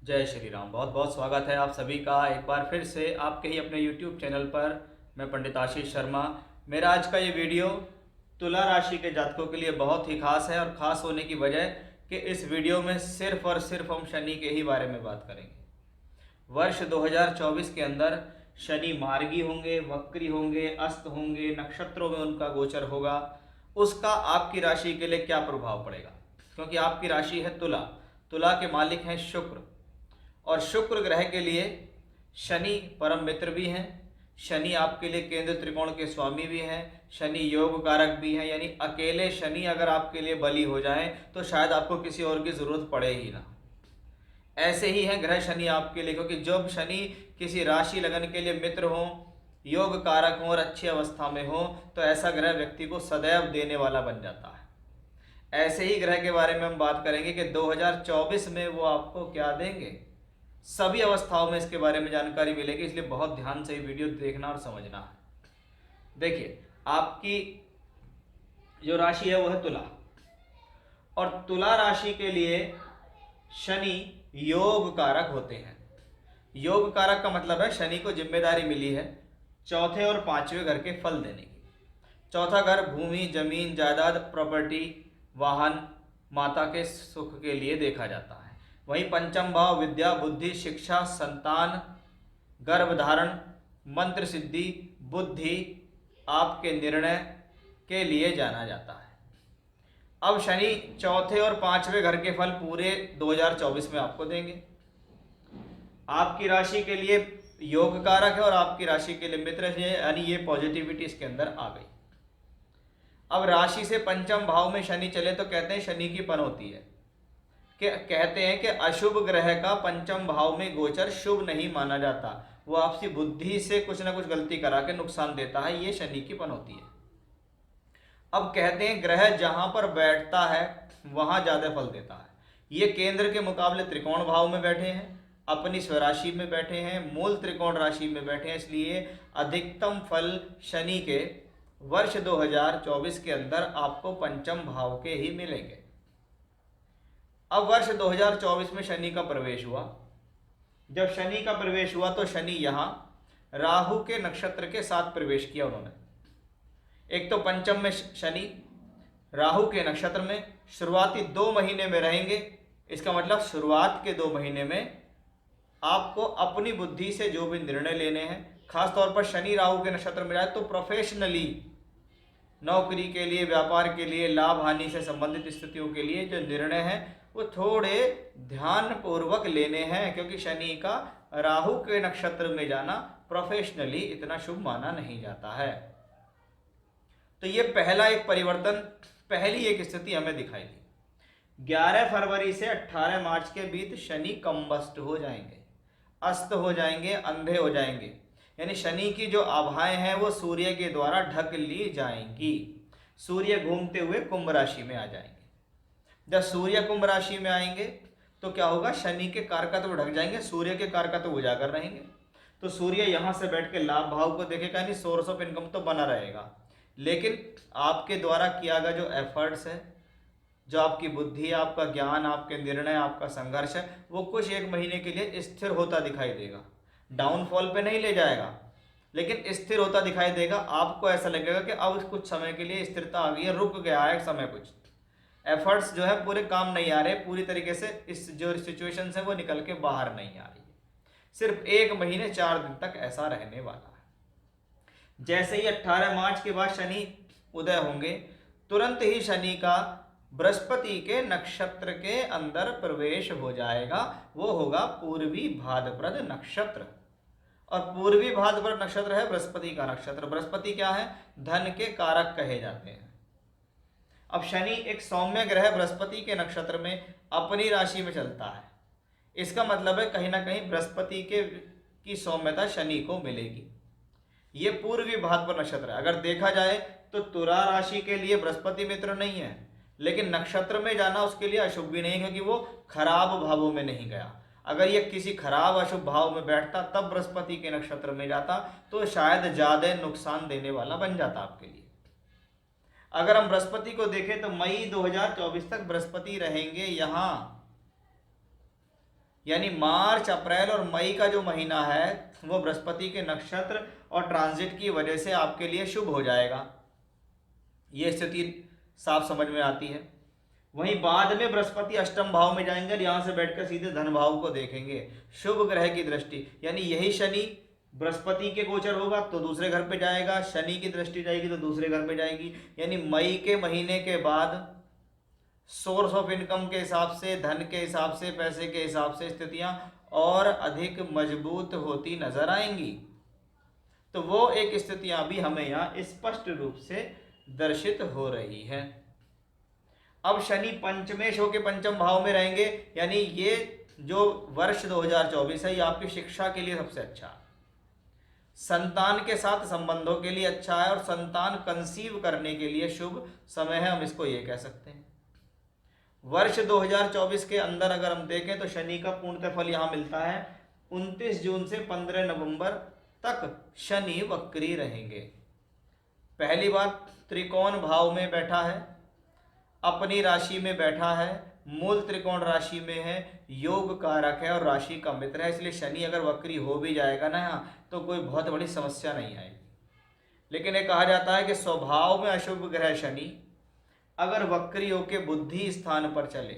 जय श्री राम। बहुत बहुत स्वागत है आप सभी का एक बार फिर से आपके ही अपने YouTube चैनल पर। मैं पंडित आशीष शर्मा। मेरा आज का ये वीडियो तुला राशि के जातकों के लिए बहुत ही खास है और ख़ास होने की वजह कि इस वीडियो में सिर्फ और सिर्फ हम शनि के ही बारे में बात करेंगे। वर्ष 2024 के अंदर शनि मार्गी होंगे, वक्री होंगे, अस्त होंगे, नक्षत्रों में उनका गोचर होगा, उसका आपकी राशि के लिए क्या प्रभाव पड़ेगा। क्योंकि आपकी राशि है तुला, तुला के मालिक हैं शुक्र, और शुक्र ग्रह के लिए शनि परम मित्र भी हैं। शनि आपके लिए केंद्र त्रिकोण के स्वामी भी हैं। शनि योग कारक भी हैं, यानी अकेले शनि अगर आपके लिए बली हो जाए तो शायद आपको किसी और की जरूरत पड़े ही ना। ऐसे ही है ग्रह शनि आपके लिए, क्योंकि जब शनि किसी राशि लगन के लिए मित्र हो, योग कारक हो और अच्छी अवस्था में हो, तो ऐसा ग्रह व्यक्ति को सदैव देने वाला बन जाता है। ऐसे ही ग्रह के बारे में हम बात करेंगे कि 2024 में वो आपको क्या देंगे। सभी अवस्थाओं में इसके बारे में जानकारी मिलेगी, इसलिए बहुत ध्यान से ये वीडियो देखना और समझना है। देखिए, आपकी जो राशि है वो है तुला, और तुला राशि के लिए शनि योग कारक होते हैं। योग कारक का मतलब है शनि को जिम्मेदारी मिली है चौथे और पांचवें घर के फल देने की। चौथा घर भूमि, जमीन, जायदाद, प्रॉपर्टी, वाहन, माता के सुख के लिए देखा जाता है। वहीं पंचम भाव विद्या, बुद्धि, शिक्षा, संतान, गर्भधारण, मंत्र सिद्धि, बुद्धि, आपके निर्णय के लिए जाना जाता है। अब शनि चौथे और पांचवें घर के फल पूरे 2024 में आपको देंगे। आपकी राशि के लिए योग कारक है और आपकी राशि के लिए मित्र है, यानी ये पॉजिटिविटी इसके अंदर आ गई। अब राशि से पंचम भाव में शनि चले तो कहते हैं शनि की पनौती है, कि कहते हैं कि अशुभ ग्रह का पंचम भाव में गोचर शुभ नहीं माना जाता। वो आपसी बुद्धि से कुछ ना कुछ गलती करा के नुकसान देता है, ये शनि की पनौती है। अब कहते हैं ग्रह जहां पर बैठता है वहां ज्यादा फल देता है। ये केंद्र के मुकाबले त्रिकोण भाव में बैठे हैं, अपनी स्वराशि में बैठे हैं, मूल त्रिकोण राशि में बैठे हैं, इसलिए अधिकतम फल शनि के वर्ष 2024 के अंदर आपको पंचम भाव के ही मिलेंगे। अब वर्ष 2024 में शनि का प्रवेश हुआ। जब शनि का प्रवेश हुआ तो शनि यहां राहु के नक्षत्र के साथ प्रवेश किया उन्होंने। एक तो पंचम में शनि राहु के नक्षत्र में शुरुआती 2 महीने में रहेंगे। इसका मतलब शुरुआत के 2 महीने में आपको अपनी बुद्धि से जो भी निर्णय लेने हैं, खासतौर पर शनि राहु के नक्षत्र में जाए तो प्रोफेशनली नौकरी के लिए, व्यापार के लिए, लाभ हानि से संबंधित स्थितियों के लिए जो निर्णय हैं वो थोड़े ध्यान पूर्वक लेने हैं, क्योंकि शनि का राहु के नक्षत्र में जाना प्रोफेशनली इतना शुभ माना नहीं जाता है। तो ये पहला एक परिवर्तन, पहली एक स्थिति हमें दिखाई दी। 11 फरवरी से 18 मार्च के बीच शनि कंबस्ट हो जाएंगे, अस्त हो जाएंगे, अंधे हो जाएंगे, यानी शनि की जो आभाएं हैं वो सूर्य के द्वारा ढक ली जाएंगी। सूर्य घूमते हुए कुंभ राशि में आ जाएंगे। जब सूर्य कुंभ राशि में आएंगे तो क्या होगा, शनि के कारकत्व ढक जाएंगे, सूर्य के कारकत्व उजागर रहेंगे। तो सूर्य यहां से बैठ के लाभ भाव को देखेगा, यानी सोर्स ऑफ इनकम तो बना रहेगा, लेकिन आपके द्वारा किया गया जो एफर्ट्स है, जो आपकी बुद्धि, आपका ज्ञान, आपके निर्णय, आपका संघर्ष है, वो कुछ एक महीने के लिए स्थिर होता दिखाई देगा। डाउनफॉल पे नहीं ले जाएगा, लेकिन स्थिर होता दिखाई देगा। आपको ऐसा लगेगा कि अब कुछ समय के लिए स्थिरता आ गई है, रुक गया है समय, कुछ एफर्ट्स जो है पूरे काम नहीं आ रहे, पूरी तरीके से इस जो सिचुएशन है वो निकल के बाहर नहीं आ रही है। सिर्फ 1 महीने 4 दिन तक ऐसा रहने वाला है। जैसे ही 18 मार्च के बाद शनि उदय होंगे, तुरंत ही शनि का बृहस्पति के नक्षत्र के अंदर प्रवेश हो जाएगा। वो होगा पूर्वी भाद्रपद नक्षत्र, और पूर्वी भाद्रपद नक्षत्र है बृहस्पति का नक्षत्र। बृहस्पति क्या है, धन के कारक कहे जाते हैं। अब शनि एक सौम्य ग्रह बृहस्पति के नक्षत्र में अपनी राशि में चलता है, इसका मतलब है कहीं ना कहीं बृहस्पति की सौम्यता शनि को मिलेगी। ये पूर्वी भाद्रपद नक्षत्र है। अगर देखा जाए तो तुला राशि के लिए बृहस्पति मित्र नहीं है, लेकिन नक्षत्र में जाना उसके लिए अशुभ भी नहीं है, क्योंकि वो खराब भावों में नहीं गया। अगर ये किसी खराब अशुभ भाव में बैठता तब बृहस्पति के नक्षत्र में जाता तो शायद ज्यादा नुकसान देने वाला बन जाता आपके लिए। अगर हम बृहस्पति को देखें तो मई 2024 तक बृहस्पति रहेंगे यहां, यानी मार्च, अप्रैल और मई का जो महीना है वो बृहस्पति के नक्षत्र और ट्रांजिट की वजह से आपके लिए शुभ हो जाएगा। ये स्थिति साफ समझ में आती है। वहीं बाद में बृहस्पति अष्टम भाव में जाएंगे और यहां से बैठकर सीधे धन भाव को देखेंगे, शुभ ग्रह की दृष्टि, यानी यही शनि बृहस्पति के गोचर होगा तो दूसरे घर पे जाएगा, शनि की दृष्टि जाएगी तो दूसरे घर पे जाएगी। यानी मई के महीने के बाद सोर्स ऑफ इनकम के हिसाब से, धन के हिसाब से, पैसे के हिसाब से स्थितियां और अधिक मजबूत होती नजर आएंगी। तो वो एक स्थितियां भी हमें यहाँ स्पष्ट रूप से दर्शित हो रही है। अब शनि पंचमेश होकर पंचम भाव में रहेंगे, यानी ये जो वर्ष 2024 है ये आपकी शिक्षा के लिए सबसे अच्छा, संतान के साथ संबंधों के लिए अच्छा है और संतान कंसीव करने के लिए शुभ समय है, हम इसको ये कह सकते हैं। वर्ष 2024 के अंदर अगर हम देखें तो शनि का पूर्णतः फल यहाँ मिलता है 29 जून से 15 नवंबर तक शनि वक्री रहेंगे। पहली बात, त्रिकोण भाव में बैठा है, अपनी राशि में बैठा है, मूल त्रिकोण राशि में है, योग कारक है और राशि का मित्र है, इसलिए शनि अगर वक्री हो भी जाएगा ना तो कोई बहुत बड़ी समस्या नहीं आएगी। लेकिन ये कहा जाता है कि स्वभाव में अशुभ ग्रह शनि अगर वक्री होकर बुद्धि स्थान पर चले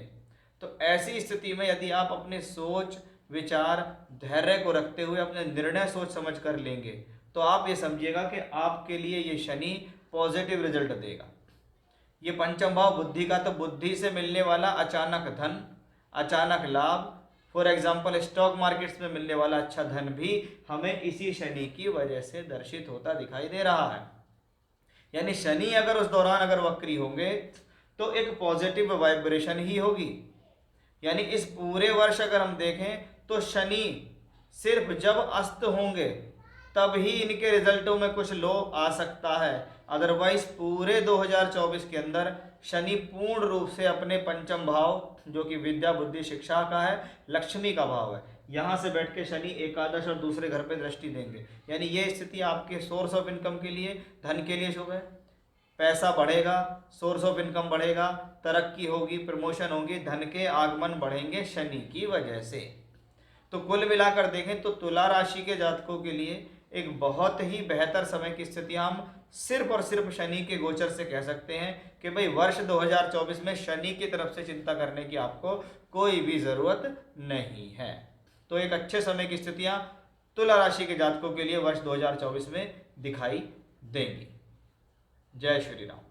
तो ऐसी स्थिति में यदि आप अपने सोच विचार धैर्य को रखते हुए अपने निर्णय सोच समझ कर लेंगे तो आप ये समझिएगा कि आपके लिए ये शनि पॉजिटिव रिजल्ट देगा। ये पंचम भाव बुद्धि का, तो बुद्धि से मिलने वाला अचानक धन, अचानक लाभ, फॉर एग्जाम्पल स्टॉक मार्केट्स में मिलने वाला अच्छा धन भी हमें इसी शनि की वजह से दर्शित होता दिखाई दे रहा है। यानी शनि अगर उस दौरान अगर वक्री होंगे तो एक पॉजिटिव वाइब्रेशन ही होगी। यानी इस पूरे वर्ष अगर हम देखें तो शनि सिर्फ जब अस्त होंगे तब ही इनके रिजल्टों में कुछ लो आ सकता है, अदरवाइज पूरे 2024 के अंदर शनि पूर्ण रूप से अपने पंचम भाव जो कि विद्या बुद्धि शिक्षा का है, लक्ष्मी का भाव है, यहाँ से बैठ के शनि एकादश और दूसरे घर पे दृष्टि देंगे। यानी ये स्थिति आपके सोर्स ऑफ इनकम के लिए, धन के लिए शुभ है, पैसा बढ़ेगा, सोर्स ऑफ इनकम बढ़ेगा, तरक्की होगी, प्रमोशन होगी, धन के आगमन बढ़ेंगे शनि की वजह से। तो कुल मिलाकर देखें तो तुला राशि के जातकों के लिए एक बहुत ही बेहतर समय की स्थिति हम सिर्फ और सिर्फ शनि के गोचर से कह सकते हैं कि भाई वर्ष 2024 में शनि की तरफ से चिंता करने की आपको कोई भी जरूरत नहीं है। तो एक अच्छे समय की स्थितियां तुला राशि के जातकों के लिए वर्ष 2024 में दिखाई देंगी। जय श्री राम।